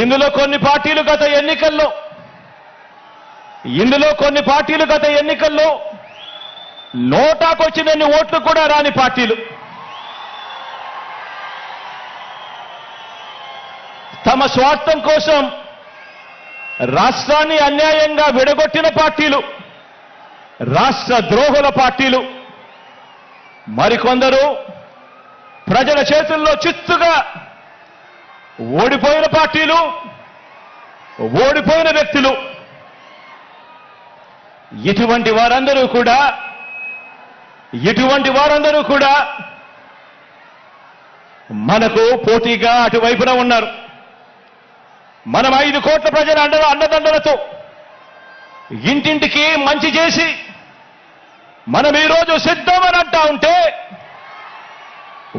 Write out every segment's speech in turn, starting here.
ఇందులో కొన్ని పార్టీలు గత ఎన్నికల్లో నోటాకొచ్చినన్ని ఓట్లు కూడా రాని పార్టీలు, తమ స్వార్థం కోసం రాష్ట్రాన్ని అన్యాయంగా విడగొట్టిన పార్టీలు, రాష్ట్ర ద్రోహుల పార్టీలు, మరికొందరు ప్రజల చేతుల్లో చిత్తుగా ఓడిపోయిన పార్టీలు, ఓడిపోయిన వ్యక్తులు. ఇటువంటి వారందరూ కూడా మనకు పోటీగా అటువైపున ఉన్నారు. మనం 5 కోట్ల ప్రజల అండదండలతో ఇంటింటికి మంచి చేసి మనం ఈరోజు సిద్ధమని అంటా ఉంటే,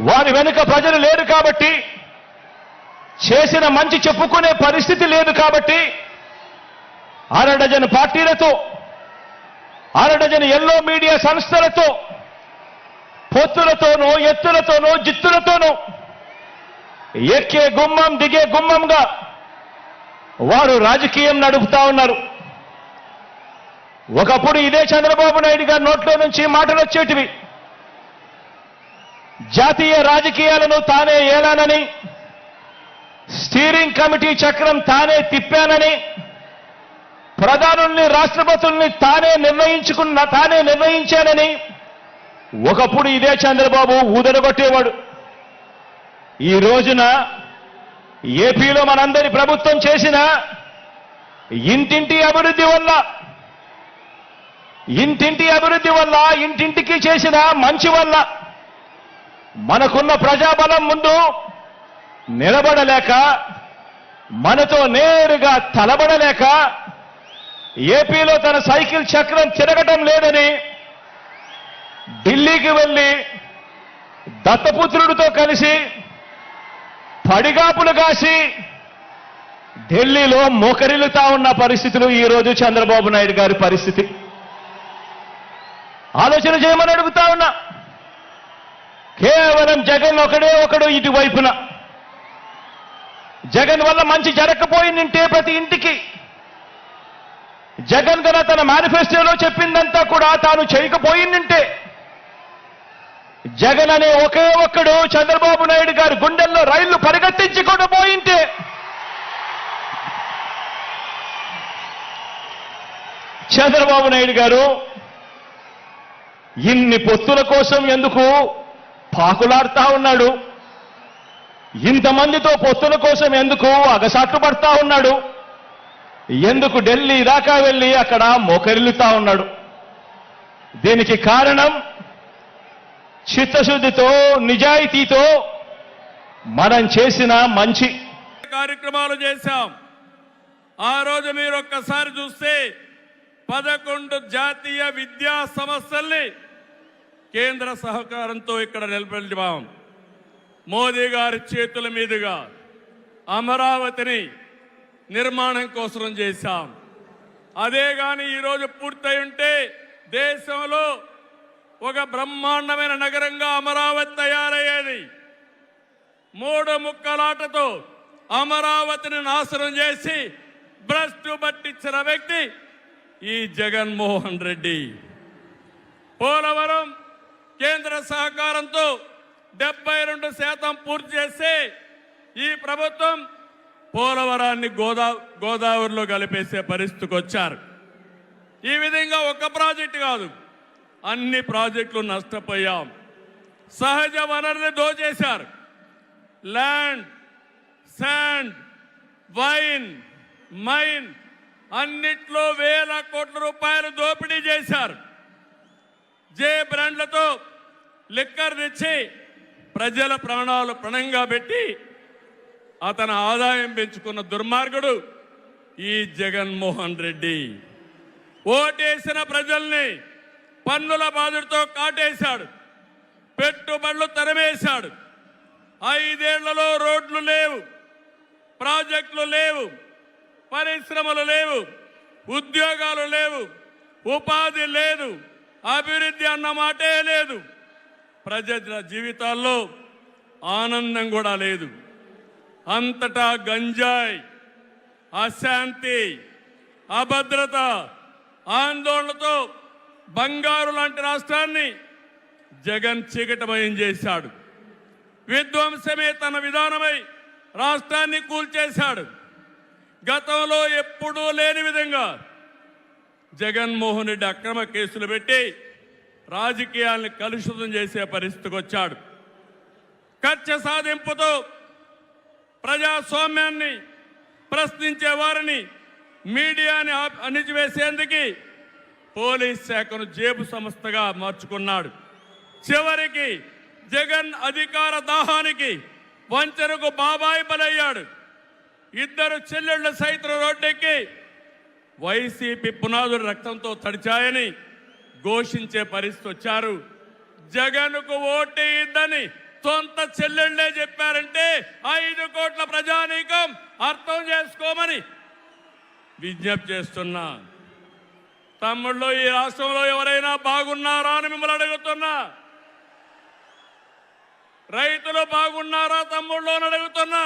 వారి వెనుక ప్రజలు లేరు కాబట్టి, చేసిన మంచి చెప్పుకునే పరిస్థితి లేదు కాబట్టి, అరడజన్ పార్టీలతో, అరడజన్ ఎల్లో మీడియా సంస్థలతో, పొత్తులతోనూ, ఎత్తులతోనూ, జిత్తులతోనూ ఎక్కే గుమ్మం దిగే గుమ్మంగా వారు రాజకీయం నడుపుతా ఉన్నారు. ఒకప్పుడు ఇదే చంద్రబాబు నాయుడు గారి నోట్లో నుంచి మాటలు వచ్చేటివి, జాతీయ రాజకీయాలను తానే ఏలానని, స్టీరింగ్ కమిటీ చక్రం తానే తిప్పానని, ప్రధానుల్ని, రాష్ట్రపతుల్ని తానే నిర్ణయించానని ఒకప్పుడు ఇదే చంద్రబాబు ఊదరగొట్టేవాడు. ఈ రోజున ఏపీలో మనందరి ప్రభుత్వం చేసిన ఇంటింటి అభివృద్ధి వల్ల, ఇంటింటికి చేసిన మంచి వల్ల మనకున్న ప్రజాబలం ముందు నిలబడలేక, మనతో నేరుగా తలబడలేక, ఏపీలో తన సైకిల్ చక్రం తిరగటం లేదని ఢిల్లీకి వెళ్లి దత్తపుత్రుడితో కలిసి పడిగాపులు కాసి ఢిల్లీలో మోకరిల్లుతా ఉన్న పరిస్థితులు ఈరోజు చంద్రబాబు నాయుడు గారి పరిస్థితి. ఆలోచన చేయమని అడుగుతా ఉన్నా. కేవలం జగన్ ఒకడు ఇటువైపున, జగన్ వల్ల మంచి జరగకపోయిందంటే ప్రతి ఇంటికి, జగన్ గన తన మేనిఫెస్టోలో చెప్పిందంతా కూడా తాను చేయకపోయిందంటే, జగన్ అనే ఒకే ఒక్కడు చంద్రబాబు నాయుడు గారి గుండెల్లో రైళ్లు పరిగెత్తించుకుండా పోయింటే, చంద్రబాబు నాయుడు గారు ఇన్ని పొత్తుల కోసం ఎందుకు పాకులాడుతా ఉన్నాడు? ఇంతమందితో పొత్తుల కోసం ఎందుకు అగసాట్లు పడతా ఉన్నాడు? ఎందుకు ఢిల్లీ దాకా వెళ్ళి అక్కడ మోకరిల్లుతా ఉన్నాడు? దీనికి కారణం చిత్తశుద్ధితో, నిజాయితీతో మనం చేసిన మంచి కార్యక్రమాలు చేశాం. ఆ రోజు మీరు ఒక్కసారి చూస్తే 11 జాతీయ విద్యా సంస్థల్ని కేంద్ర సహకారంతో ఇక్కడ నిలబెట్టాం. మోదీ గారి చేతుల మీదుగా అమరావతిని నిర్మాణం కోసం చేశాం. అదే గాని ఈరోజు పూర్తయి ఉంటే దేశంలో ఒక బ్రహ్మాండమైన నగరంగా అమరావతి తయారయ్యేది. 3 ముక్కలాటతో అమరావతిని నాశనం చేసి భ్రష్టు పట్టించిన వ్యక్తి ఈ జగన్మోహన్ రెడ్డి. పోలవరం కేంద్ర సహకారంతో 72% పూర్తి చేస్తే ఈ ప్రభుత్వం పోలవరాన్ని గోదావరిలో కలిపేసే పరిస్థితికి వచ్చారు. ఈ విధంగా ఒక ప్రాజెక్టు కాదు, అన్ని ప్రాజెక్టులు నష్టపోయాం. సహజ వనరులు దోచేశారు. ల్యాండ్, శాండ్, వైన్, మైన్ అన్నిట్లో వేల కోట్ల రూపాయలు దోపిడీ చేశారు. జే బ్రాండ్లతో లిక్కర్ తెచ్చి ప్రజల ప్రాణాలు పణంగా పెట్టి అతని ఆదాయం పెంచుకున్న దుర్మార్గుడు ఈ జగన్మోహన్ రెడ్డి. ఓటేసిన ప్రజల్ని పన్నుల బాధతో కాటేశాడు, పెట్టుబడులు తరిమేశాడు. 5 ఏళ్లలో రోడ్లు లేవు, ప్రాజెక్టులు లేవు, పరిశ్రమలు లేవు, ఉద్యోగాలు లేవు, ఉపాధి లేదు, అభివృద్ధి అన్న మాటే లేదు. ప్రజల జీవితాల్లో ఆనందం కూడా లేదు. అంతటా గంజాయి, అశాంతి, అభద్రత, ఆందోళనతో బంగారు లాంటి రాష్ట్రాన్ని జగన్ చీకటమయం చేశాడు. విధ్వంసమే తన విధానమై రాష్ట్రాన్ని కూల్చేశాడు. గతంలో ఎప్పుడూ లేని విధంగా జగన్మోహన్ రెడ్డి అక్రమ కేసులు పెట్టి రాజకీయాల్ని కలుషితం చేసే పరిస్థితికి వచ్చాడు. కక్ష సాధింపుతో ప్రజాస్వామ్యాన్ని ప్రశ్నించే వారిని, మీడియాని అణిచివేసేందుకు పోలీస్ శాఖను జేబు సంస్థగా మార్చుకున్నాడు. చివరికి జగన్ అధికార దాహానికి వంచనకు బాబాయి బలయ్యాడు. ఇద్దరు చెల్లెళ్ల సైతం రోడ్డెక్కి వైసీపీ పునాదులు రక్తంతో తడిచాయని ఘోషించే పరిస్థితి వచ్చారు. జగన్కు ఓటేయద్దని సొంత చెల్లెళ్లే చెప్పారంటే 5 కోట్ల ప్రజానీకం అర్థం చేసుకోమని విజ్ఞప్తి చేస్తున్నా. తమ్ముళ్ళు, ఈ రాష్ట్రంలో ఎవరైనా బాగున్నారా అని మిమ్మల్ని అడుగుతున్నా. రైతులు బాగున్నారా తమ్ముళ్ళు అని అడుగుతున్నా.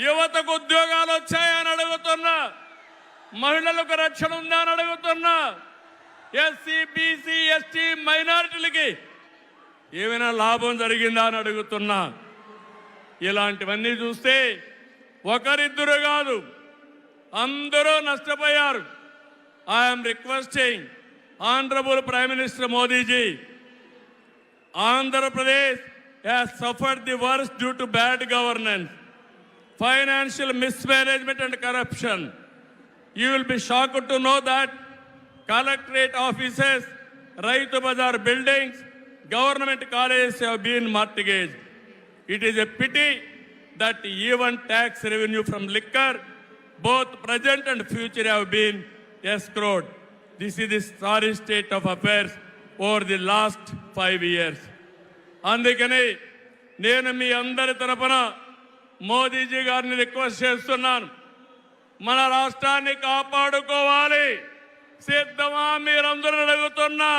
యువతకు ఉద్యోగాలు వచ్చాయని అడుగుతున్నా. మహిళలకు రక్షణ ఉందా అని అడుగుతున్నా. ఎస్సీ, బీసీ, ఎస్టీ, మైనారిటీలకి ఏమైనా లాభం జరిగిందా అని అడుగుతున్నా. ఇలాంటివన్నీ చూస్తే ఒకరిద్దరు కాదు, అందరూ నష్టపోయారు. I'm requesting honourable prime minister Modiji, Andhra has suffered the worst due to bad governance, financial mismanagement and corruption. You will be shocked to know that collectorate offices, Raitu Bazar buildings, government colleges have been mortgaged. It is a pity that even tax revenue from liquor, both present and future, have been escrowed. This is the sorry state of affairs over the last 5 years. అందుకని నేను మీ అందరి తరపున మోదీజీ గారిని request చేస్తున్నాను. మన రాష్ట్రాన్ని కాపాడుకోవాలి. సిద్ధమా మీరందరూ అడుగుతున్నా.